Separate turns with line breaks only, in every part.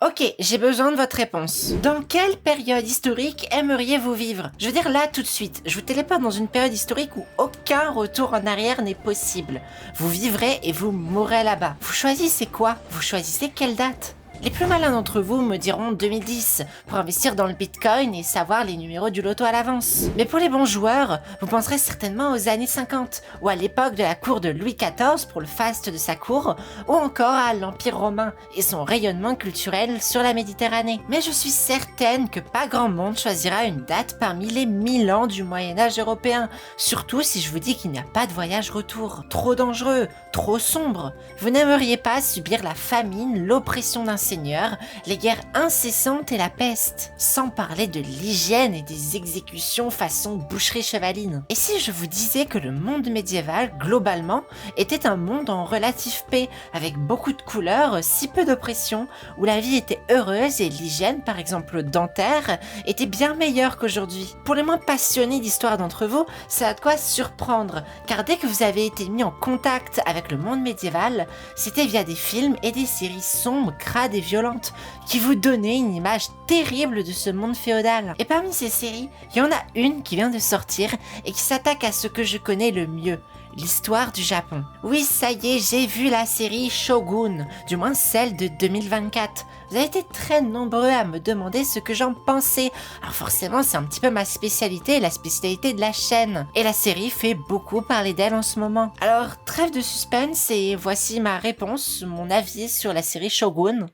Ok, j'ai besoin de votre réponse. Dans quelle période historique aimeriez-vous vivre? Je veux dire là tout de suite, je vous téléporte dans une période historique où aucun retour en arrière n'est possible. Vous vivrez et vous mourrez là-bas. Vous choisissez quoi? Vous choisissez quelle date? Les plus malins d'entre vous me diront 2010 pour investir dans le bitcoin et savoir les numéros du loto à l'avance. Mais pour les bons joueurs, vous penserez certainement aux années 50 ou à l'époque de la cour de Louis XIV pour le faste de sa cour ou encore à l'Empire romain et son rayonnement culturel sur la Méditerranée. Mais je suis certaine que pas grand monde choisira une date parmi les 1000 ans du Moyen-Âge européen, surtout si je vous dis qu'il n'y a pas de voyage retour. Trop dangereux, trop sombre. Vous n'aimeriez pas subir la famine, l'oppression d'un seigneur, les guerres incessantes et la peste, sans parler de l'hygiène et des exécutions façon boucherie chevaline. Et si je vous disais que le monde médiéval, globalement, était un monde en relative paix, avec beaucoup de couleurs, si peu d'oppression, où la vie était heureuse et l'hygiène, par exemple dentaire, était bien meilleure qu'aujourd'hui. Pour les moins passionnés d'histoire d'entre vous, ça a de quoi surprendre, car dès que vous avez été mis en contact avec le monde médiéval, c'était via des films et des séries sombres, crades et violentes, qui vous donnaient une image terrible de ce monde féodal. Et parmi ces séries, il y en a une qui vient de sortir et qui s'attaque à ce que je connais le mieux, l'histoire du Japon. Oui, ça y est, j'ai vu la série Shogun, du moins celle de 2024. Vous avez été très nombreux à me demander ce que j'en pensais. Alors forcément, c'est un petit peu ma spécialité, la spécialité de la chaîne. Et la série fait beaucoup parler d'elle en ce moment. Alors, trêve de suspense et voici ma réponse, mon avis sur la série Shogun.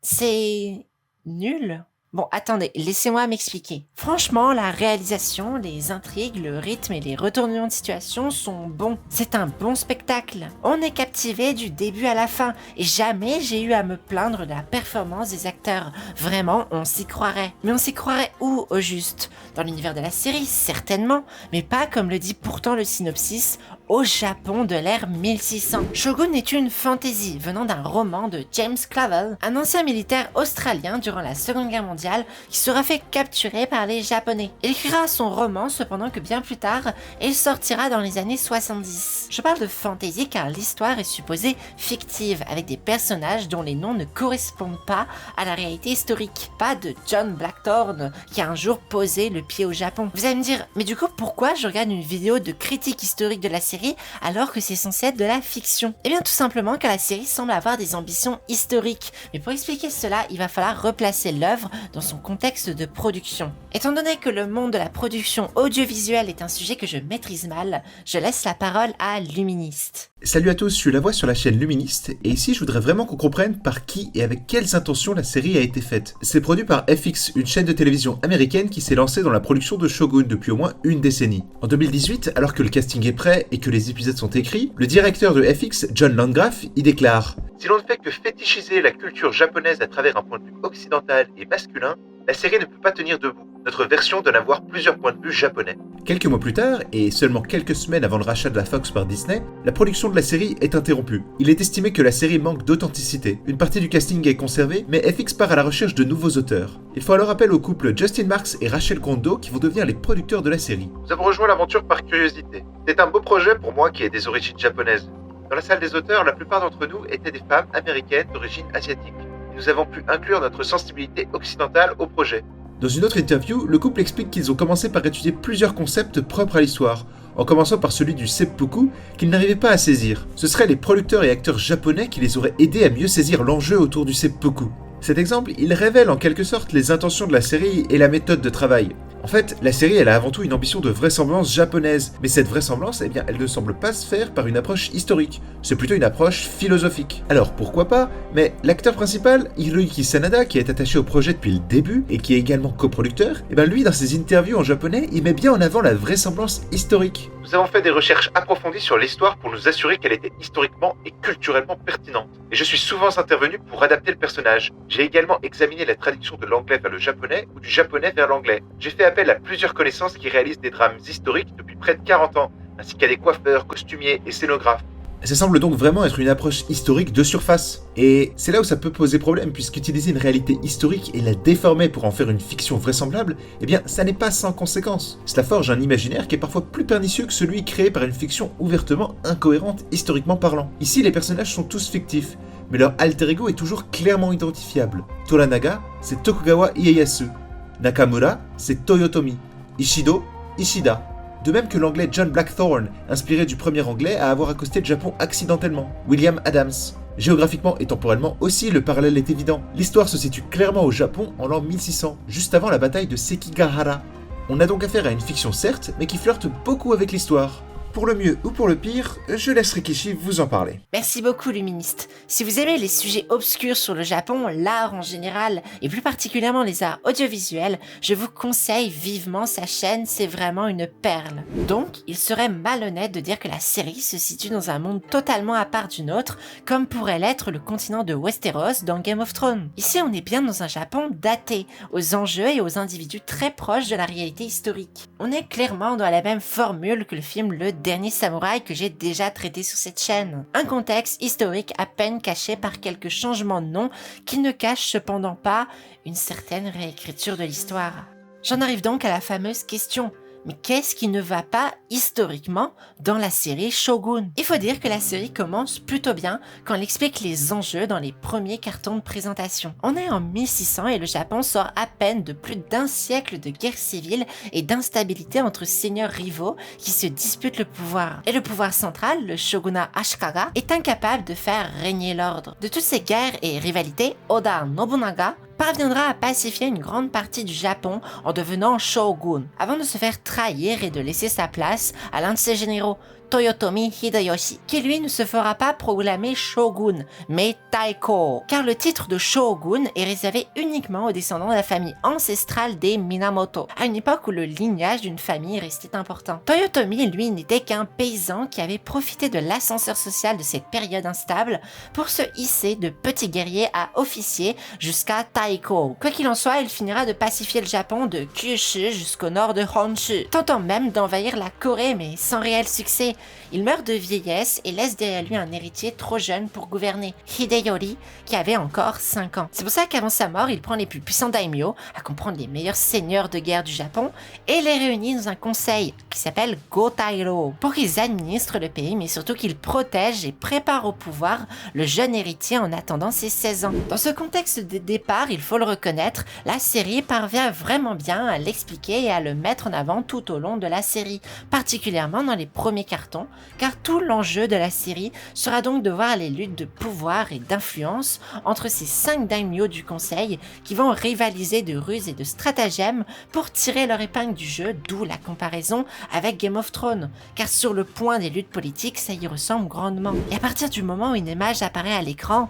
C'est nul. Bon, attendez, laissez-moi m'expliquer. Franchement, la réalisation, les intrigues, le rythme et les retournements de situation sont bons. C'est un bon spectacle. On est captivé du début à la fin et jamais j'ai eu à me plaindre de la performance des acteurs. Vraiment, on s'y croirait. Mais on s'y croirait où, au juste? Dans l'univers de la série, certainement, mais pas comme le dit pourtant le synopsis, au Japon de l'ère 1600. Shogun est une fantaisie venant d'un roman de James Clavell, un ancien militaire australien durant la Seconde Guerre mondiale qui sera fait capturer par les Japonais. Il écrira son roman cependant que bien plus tard, il sortira dans les années 70. Je parle de fantaisie car l'histoire est supposée fictive, avec des personnages dont les noms ne correspondent pas à la réalité historique. Pas de John Blackthorne qui a un jour posé le pied au Japon. Vous allez me dire, mais du coup pourquoi je regarde une vidéo de critique historique de la série alors que c'est censé être de la fiction? Eh bien tout simplement car la série semble avoir des ambitions historiques. Mais pour expliquer cela, il va falloir replacer l'œuvre dans son contexte de production. Étant donné que le monde de la production audiovisuelle est un sujet que je maîtrise mal, je laisse la parole à Luministe.
Salut à tous, je suis La Voix sur la chaîne Luministe, et ici je voudrais vraiment qu'on comprenne par qui et avec quelles intentions la série a été faite. C'est produit par FX, une chaîne de télévision américaine qui s'est lancée dans la production de Shogun depuis au moins une décennie. En 2018, alors que le casting est prêt et que les épisodes sont écrits, le directeur de FX, John Landgraf, y déclare: Si l'on ne fait que fétichiser la culture japonaise à travers un point de vue occidental et masculin, la série ne peut pas tenir debout. Notre version donne à voir plusieurs points de vue japonais. Quelques mois plus tard, et seulement quelques semaines avant le rachat de la Fox par Disney, la production de la série est interrompue. Il est estimé que la série manque d'authenticité. Une partie du casting est conservée, mais FX part à la recherche de nouveaux auteurs. Il faut alors appel au couple Justin Marks et Rachel Kondo qui vont devenir les producteurs de la série. Nous avons rejoint l'aventure par curiosité. C'est un beau projet pour moi qui ai des origines japonaises. Dans la salle des auteurs, la plupart d'entre nous étaient des femmes américaines d'origine asiatique. Nous avons pu inclure notre sensibilité occidentale au projet. Dans une autre interview, le couple explique qu'ils ont commencé par étudier plusieurs concepts propres à l'histoire, en commençant par celui du seppuku qu'ils n'arrivaient pas à saisir. Ce seraient les producteurs et acteurs japonais qui les auraient aidés à mieux saisir l'enjeu autour du seppuku. Cet exemple, il révèle en quelque sorte les intentions de la série et la méthode de travail. En fait, la série elle a avant tout une ambition de vraisemblance japonaise, mais cette vraisemblance, elle ne semble pas se faire par une approche historique, c'est plutôt une approche philosophique. Alors pourquoi pas, mais l'acteur principal, Hiroyuki Sanada, qui est attaché au projet depuis le début et qui est également coproducteur, lui dans ses interviews en japonais, il met bien en avant la vraisemblance historique. Nous avons fait des recherches approfondies sur l'histoire pour nous assurer qu'elle était historiquement et culturellement pertinente. Et je suis souvent intervenu pour adapter le personnage. J'ai également examiné la traduction de l'anglais vers le japonais ou du japonais vers l'anglais. J'ai fait appel à plusieurs connaissances qui réalisent des drames historiques depuis près de 40 ans, ainsi qu'à des coiffeurs, costumiers et scénographes. Ça semble donc vraiment être une approche historique de surface. Et c'est là où ça peut poser problème, puisqu'utiliser une réalité historique et la déformer pour en faire une fiction vraisemblable, ça n'est pas sans conséquence. Cela forge un imaginaire qui est parfois plus pernicieux que celui créé par une fiction ouvertement incohérente historiquement parlant. Ici, les personnages sont tous fictifs, mais leur alter ego est toujours clairement identifiable. Toranaga, c'est Tokugawa Ieyasu. Nakamura, c'est Toyotomi. Ishido, Ishida. De même que l'anglais John Blackthorne, inspiré du premier anglais à avoir accosté le Japon accidentellement. William Adams. Géographiquement et temporellement aussi, le parallèle est évident. L'histoire se situe clairement au Japon en l'an 1600, juste avant la bataille de Sekigahara. On a donc affaire à une fiction certes, mais qui flirte beaucoup avec l'histoire. Pour le mieux ou pour le pire, je laisse Rikishi vous en parler.
Merci beaucoup, Luministe. Si vous aimez les sujets obscurs sur le Japon, l'art en général, et plus particulièrement les arts audiovisuels, je vous conseille vivement sa chaîne, c'est vraiment une perle. Donc, il serait malhonnête de dire que la série se situe dans un monde totalement à part du nôtre, comme pourrait l'être le continent de Westeros dans Game of Thrones. Ici, on est bien dans un Japon daté, aux enjeux et aux individus très proches de la réalité historique. On est clairement dans la même formule que le film Le Dernier Samouraï que j'ai déjà traité sur cette chaîne. Un contexte historique à peine caché par quelques changements de nom qui ne cachent cependant pas une certaine réécriture de l'histoire. J'en arrive donc à la fameuse question. Mais qu'est-ce qui ne va pas historiquement dans la série Shogun? Il faut dire que la série commence plutôt bien quand elle explique les enjeux dans les premiers cartons de présentation. On est en 1600 et le Japon sort à peine de plus d'un siècle de guerre civile et d'instabilité entre seigneurs rivaux qui se disputent le pouvoir. Et le pouvoir central, le shogunat Ashikaga, est incapable de faire régner l'ordre. De toutes ces guerres et rivalités, Oda Nobunaga parviendra à pacifier une grande partie du Japon en devenant shogun, avant de se faire trahir et de laisser sa place à l'un de ses généraux, Toyotomi Hideyoshi, qui lui ne se fera pas proclamer shogun, mais taiko, car le titre de shogun est réservé uniquement aux descendants de la famille ancestrale des Minamoto, à une époque où le lignage d'une famille restait important. Toyotomi, lui, n'était qu'un paysan qui avait profité de l'ascenseur social de cette période instable pour se hisser de petit guerrier à officier jusqu'à taiko. Quoi qu'il en soit, il finira de pacifier le Japon de Kyushu jusqu'au nord de Honshu, tentant même d'envahir la Corée, mais sans réel succès. Il meurt de vieillesse et laisse derrière lui un héritier trop jeune pour gouverner, Hideyori, qui avait encore 5 ans. C'est pour ça qu'avant sa mort, il prend les plus puissants daimyo, à comprendre les meilleurs seigneurs de guerre du Japon, et les réunit dans un conseil qui s'appelle Gotairo, pour qu'ils administrent le pays, mais surtout qu'ils protègent et préparent au pouvoir le jeune héritier en attendant ses 16 ans. Dans ce contexte de départ, il faut le reconnaître, la série parvient vraiment bien à l'expliquer et à le mettre en avant tout au long de la série, particulièrement dans les premiers cartons, car tout l'enjeu de la série sera donc de voir les luttes de pouvoir et d'influence entre ces 5 daimyo du conseil qui vont rivaliser de ruses et de stratagèmes pour tirer leur épingle du jeu, d'où la comparaison avec Game of Thrones, car sur le point des luttes politiques, ça y ressemble grandement. Et à partir du moment où une image apparaît à l'écran,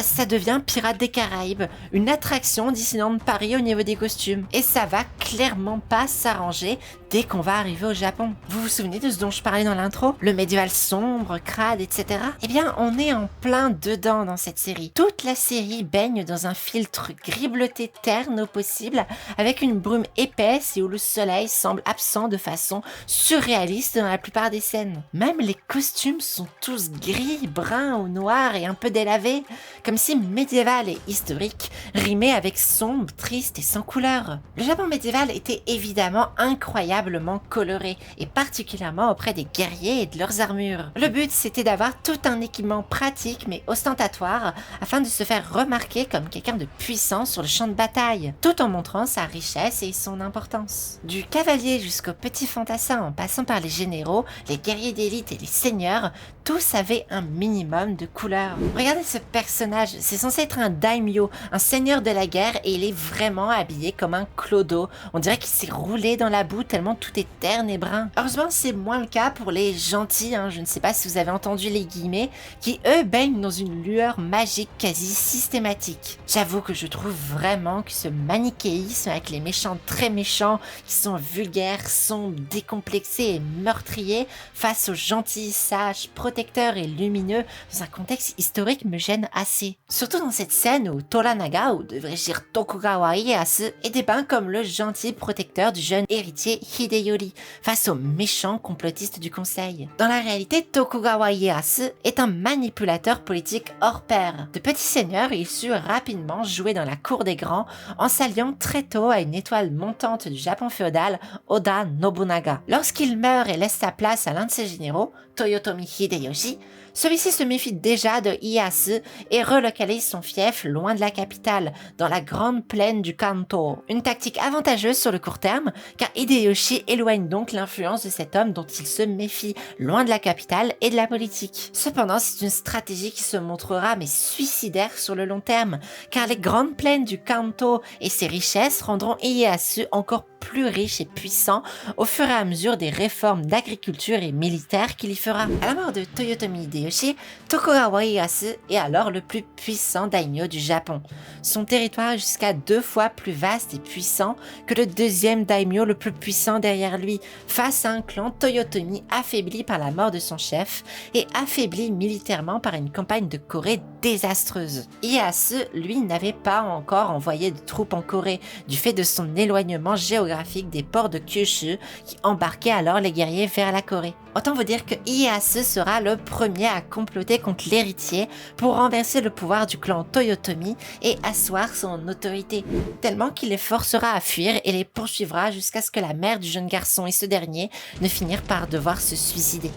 ça devient Pirates des Caraïbes, une attraction Disneyland Paris au niveau des costumes. Et ça va clairement pas s'arranger dès qu'on va arriver au Japon. Vous vous souvenez de ce dont je parlais dans l'intro? Le médiéval sombre, crade, etc. Eh bien, on est en plein dedans dans cette série. Toute la série baigne dans un filtre gris bleuté terne au possible, avec une brume épaisse et où le soleil semble absent de façon surréaliste dans la plupart des scènes. Même les costumes sont tous gris, bruns ou noirs et un peu délavés, comme si médiéval et historique rimaient avec sombre, triste et sans couleur. Le Japon médiéval était évidemment incroyablement coloré, et particulièrement auprès des guerriers et de leurs armures. Le but, c'était d'avoir tout un équipement pratique mais ostentatoire, afin de se faire remarquer comme quelqu'un de puissant sur le champ de bataille, tout en montrant sa richesse et son importance. Du cavalier jusqu'au petit fantassin, en passant par les généraux, les guerriers d'élite et les seigneurs, tous avaient un minimum de couleur. Regardez ce personnage, c'est censé être un daimyo, un seigneur de la guerre, et il est vraiment habillé comme un clodo. On dirait qu'il s'est roulé dans la boue tellement tout est terne et brun. Heureusement, c'est moins le cas pour les gentils, je ne sais pas si vous avez entendu les guillemets, qui eux baignent dans une lueur magique quasi systématique. J'avoue que je trouve vraiment que ce manichéisme avec les méchants très méchants, qui sont vulgaires, sombres, décomplexés et meurtriers, face aux gentils, sages, protecteurs et lumineux, dans un contexte historique me gêne assez. Surtout dans cette scène où Toranaga, ou devrais-je dire Tokugawa Ieyasu, est dépeint comme le gentil protecteur du jeune héritier Hideyori, face aux méchants complotistes du conseil. Dans la réalité, Tokugawa Ieyasu est un manipulateur politique hors pair. De petit seigneur, il sut rapidement jouer dans la cour des grands, en s'alliant très tôt à une étoile montante du Japon féodal, Oda Nobunaga. Lorsqu'il meurt et laisse sa place à l'un de ses généraux, Toyotomi Hideyoshi, Celui-ci se méfie déjà de Ieyasu et relocalise son fief loin de la capitale, dans la grande plaine du Kanto. Une tactique avantageuse sur le court terme, car Hideyoshi éloigne donc l'influence de cet homme dont il se méfie, loin de la capitale et de la politique. Cependant, c'est une stratégie qui se montrera mais suicidaire sur le long terme, car les grandes plaines du Kanto et ses richesses rendront Ieyasu encore plus riche et puissant au fur et à mesure des réformes d'agriculture et militaire qu'il y fera. À la mort de Toyotomi Hideyoshi, Tokugawa Ieyasu est alors le plus puissant daimyo du Japon. Son territoire est jusqu'à 2 fois plus vaste et puissant que le deuxième daimyo le plus puissant derrière lui, face à un clan Toyotomi affaibli par la mort de son chef et affaibli militairement par une campagne de Corée désastreuse. Ieyasu, lui, n'avait pas encore envoyé de troupes en Corée, du fait de son éloignement géographique des ports de Kyushu qui embarquaient alors les guerriers vers la Corée. Autant vous dire que Ieyasu sera le premier à comploter contre l'héritier pour renverser le pouvoir du clan Toyotomi et asseoir son autorité, tellement qu'il les forcera à fuir et les poursuivra jusqu'à ce que la mère du jeune garçon et ce dernier ne finirent par devoir se suicider.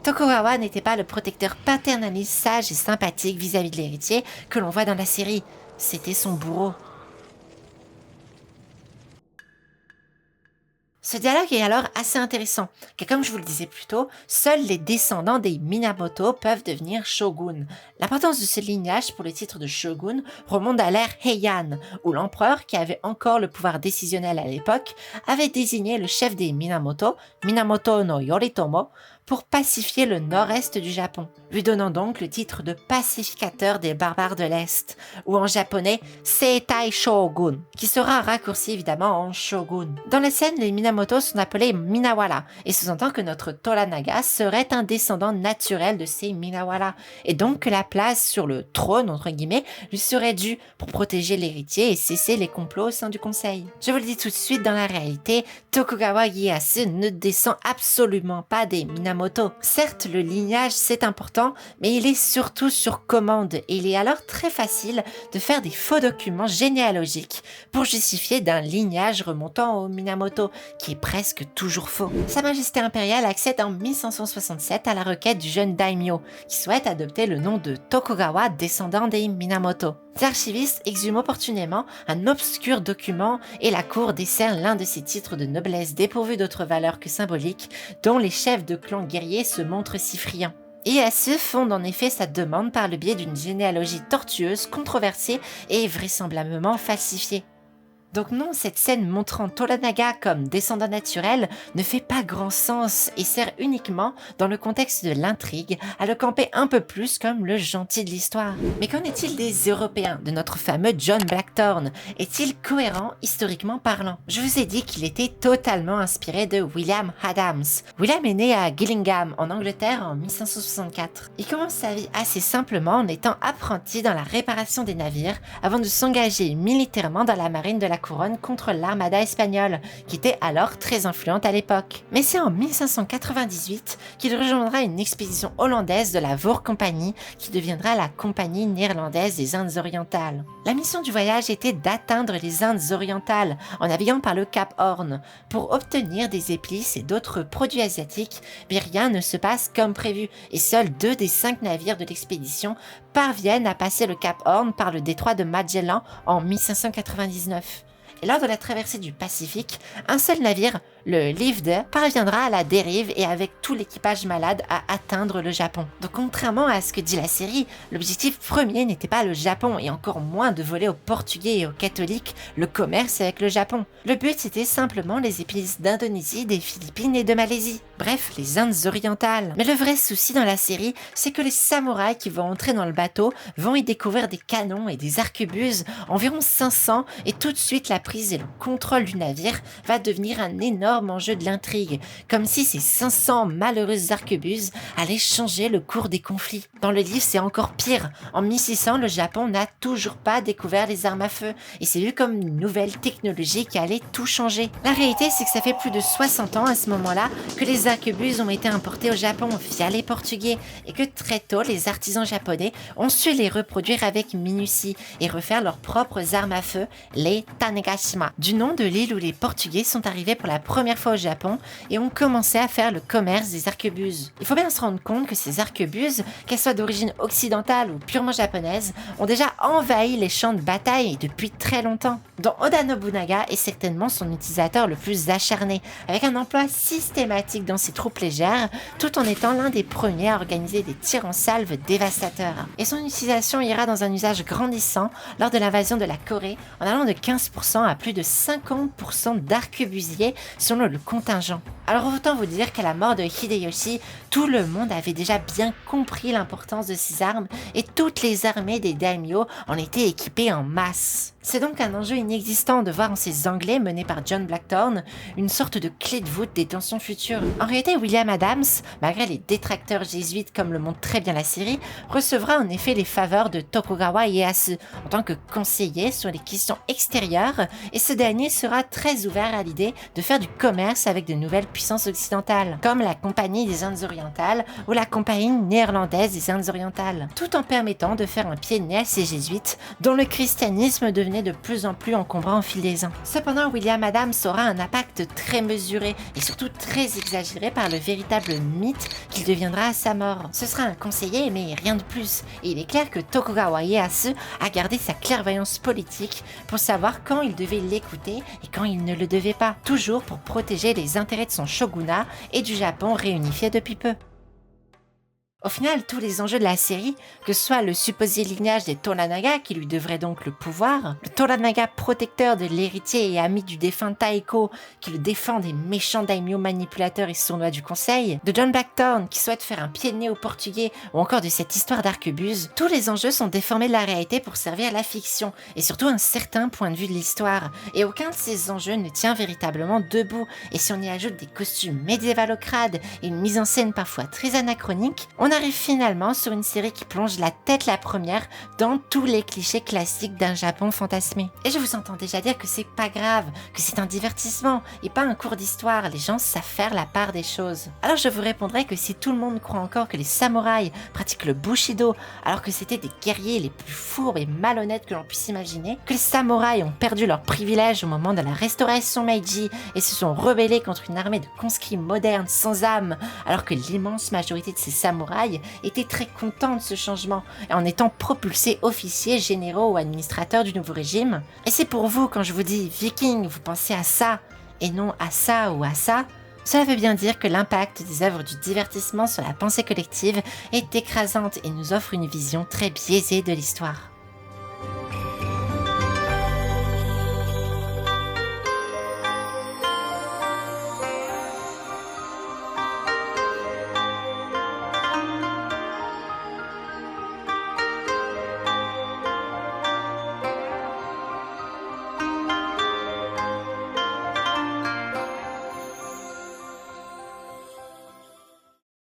Tokugawa n'était pas le protecteur paternaliste sage et sympathique vis-à-vis de l'héritier que l'on voit dans la série, c'était son bourreau. Ce dialogue est alors assez intéressant, car comme je vous le disais plus tôt, seuls les descendants des Minamoto peuvent devenir shogun. L'importance de ce lignage pour le titre de shogun remonte à l'ère Heian, où l'empereur, qui avait encore le pouvoir décisionnel à l'époque, avait désigné le chef des Minamoto, Minamoto no Yoritomo, pour pacifier le nord-est du Japon, lui donnant donc le titre de pacificateur des barbares de l'Est, ou en japonais Seitai Shogun, qui sera raccourci évidemment en Shogun. Dans la scène, les Minamoto sont appelés Minawara, et sous-entend que notre Toranaga serait un descendant naturel de ces Minawara, et donc que la place sur le trône, entre guillemets, lui serait due pour protéger l'héritier et cesser les complots au sein du conseil. Je vous le dis tout de suite, dans la réalité, Tokugawa Ieyasu ne descend absolument pas des Minamoto. Certes, le lignage c'est important, mais il est surtout sur commande et il est alors très facile de faire des faux documents généalogiques pour justifier d'un lignage remontant au Minamoto, qui est presque toujours faux. Sa Majesté impériale accède en 1567 à la requête du jeune daimyo, qui souhaite adopter le nom de Tokugawa, descendant des Minamoto. Les archivistes exhument opportunément un obscur document et la cour décerne l'un de ces titres de noblesse dépourvus d'autre valeur que symbolique, dont les chefs de clan guerriers se montrent si friands. Ieyasu fonde en effet sa demande par le biais d'une généalogie tortueuse, controversée et vraisemblablement falsifiée. Donc non, cette scène montrant Toranaga comme descendant naturel ne fait pas grand sens et sert uniquement, dans le contexte de l'intrigue, à le camper un peu plus comme le gentil de l'histoire. Mais qu'en est-il des Européens, de notre fameux John Blackthorne? Est-il cohérent historiquement parlant? Je vous ai dit qu'il était totalement inspiré de William Adams. William est né à Gillingham, en Angleterre, en 1564. Il commence sa vie assez simplement en étant apprenti dans la réparation des navires avant de s'engager militairement dans la marine de la couronne contre l'armada espagnole, qui était alors très influente à l'époque. Mais c'est en 1598 qu'il rejoindra une expédition hollandaise de la Voor-Compagnie, qui deviendra la Compagnie néerlandaise des Indes orientales. La mission du voyage était d'atteindre les Indes orientales en naviguant par le Cap Horn pour obtenir des épices et d'autres produits asiatiques, mais rien ne se passe comme prévu et seuls 2 des 5 navires de l'expédition parviennent à passer le Cap Horn par le détroit de Magellan en 1599. Et lors de la traversée du Pacifique, un seul navire, le Leader, parviendra à la dérive et avec tout l'équipage malade à atteindre le Japon. Donc contrairement à ce que dit la série, l'objectif premier n'était pas le Japon et encore moins de voler aux Portugais et aux catholiques le commerce avec le Japon. Le but c'était simplement les épices d'Indonésie, des Philippines et de Malaisie. Bref, les Indes orientales. Mais le vrai souci dans la série, c'est que les samouraïs qui vont entrer dans le bateau vont y découvrir des canons et des arquebuses, environ 500, et tout de suite la prise et le contrôle du navire va devenir un énorme enjeu de l'intrigue, comme si ces 500 malheureuses arquebuses allaient changer le cours des conflits. Dans le livre, c'est encore pire. En 1600, le Japon n'a toujours pas découvert les armes à feu, et c'est vu comme une nouvelle technologie qui allait tout changer. La réalité, c'est que ça fait plus de 60 ans à ce moment-là que les arquebuses ont été importées au Japon via les Portugais, et que très tôt, les artisans japonais ont su les reproduire avec minutie et refaire leurs propres armes à feu, les Tanegashima, du nom de l'île où les Portugais sont arrivés pour la première première fois au Japon et ont commencé à faire le commerce des arquebuses. Il faut bien se rendre compte que ces arquebuses, qu'elles soient d'origine occidentale ou purement japonaise, ont déjà envahi les champs de bataille depuis très longtemps, dont Oda Nobunaga est certainement son utilisateur le plus acharné, avec un emploi systématique dans ses troupes légères, tout en étant l'un des premiers à organiser des tirs en salve dévastateurs. Et son utilisation ira dans un usage grandissant lors de l'invasion de la Corée, en allant de 15% à plus de 50% d'arquebusiers selon le contingent. Alors autant vous dire qu'à la mort de Hideyoshi, tout le monde avait déjà bien compris l'importance de ces armes et toutes les armées des daimyo en étaient équipées en masse. C'est donc un enjeu inexistant de voir en ces Anglais menés par John Blackthorne une sorte de clé de voûte des tensions futures. En réalité, William Adams, malgré les détracteurs jésuites comme le montre très bien la série, recevra en effet les faveurs de Tokugawa Ieyasu en tant que conseiller sur les questions extérieures, et ce dernier sera très ouvert à l'idée de faire du commerce avec de nouvelles puissances occidentales, comme la Compagnie des Indes orientales ou la Compagnie néerlandaise des Indes orientales, tout en permettant de faire un pied de nez à ces jésuites dont le christianisme devenait de plus en plus encombrant au fil des ans. Cependant, William Adams aura un impact très mesuré et surtout très exagéré par le véritable mythe qu'il deviendra à sa mort. Ce sera un conseiller, mais rien de plus. Et il est clair que Tokugawa Ieyasu a gardé sa clairvoyance politique pour savoir quand il devait l'écouter et quand il ne le devait pas, toujours pour protéger les intérêts de son shogunat et du Japon réunifié depuis peu. Au final, tous les enjeux de la série, que ce soit le supposé lignage des Toranaga qui lui devrait donc le pouvoir, le Toranaga protecteur de l'héritier et ami du défunt Taiko qui le défend des méchants daimyo manipulateurs et sournois du conseil, de John Blackthorne qui souhaite faire un pied de nez aux Portugais ou encore de cette histoire d'arquebuse, tous les enjeux sont déformés de la réalité pour servir la fiction et surtout un certain point de vue de l'histoire. Et aucun de ces enjeux ne tient véritablement debout. Et si on y ajoute des costumes médiévalocrades et une mise en scène parfois très anachronique, on arrive finalement sur une série qui plonge la tête la première dans tous les clichés classiques d'un Japon fantasmé. Et je vous entends déjà dire que c'est pas grave, que c'est un divertissement et pas un cours d'histoire, les gens savent faire la part des choses. Alors je vous répondrai que si tout le monde croit encore que les samouraïs pratiquent le bushido alors que c'était des guerriers les plus fourbes et malhonnêtes que l'on puisse imaginer, que les samouraïs ont perdu leurs privilèges au moment de la restauration Meiji et se sont rebellés contre une armée de conscrits modernes sans âme, alors que l'immense majorité de ces samouraïs étaient très contents de ce changement en étant propulsés officiers, généraux ou administrateurs du nouveau régime. Et c'est pour vous, quand je vous dis viking, vous pensez à ça et non à ça ou à ça. Cela veut bien dire que l'impact des œuvres du divertissement sur la pensée collective est écrasante et nous offre une vision très biaisée de l'histoire.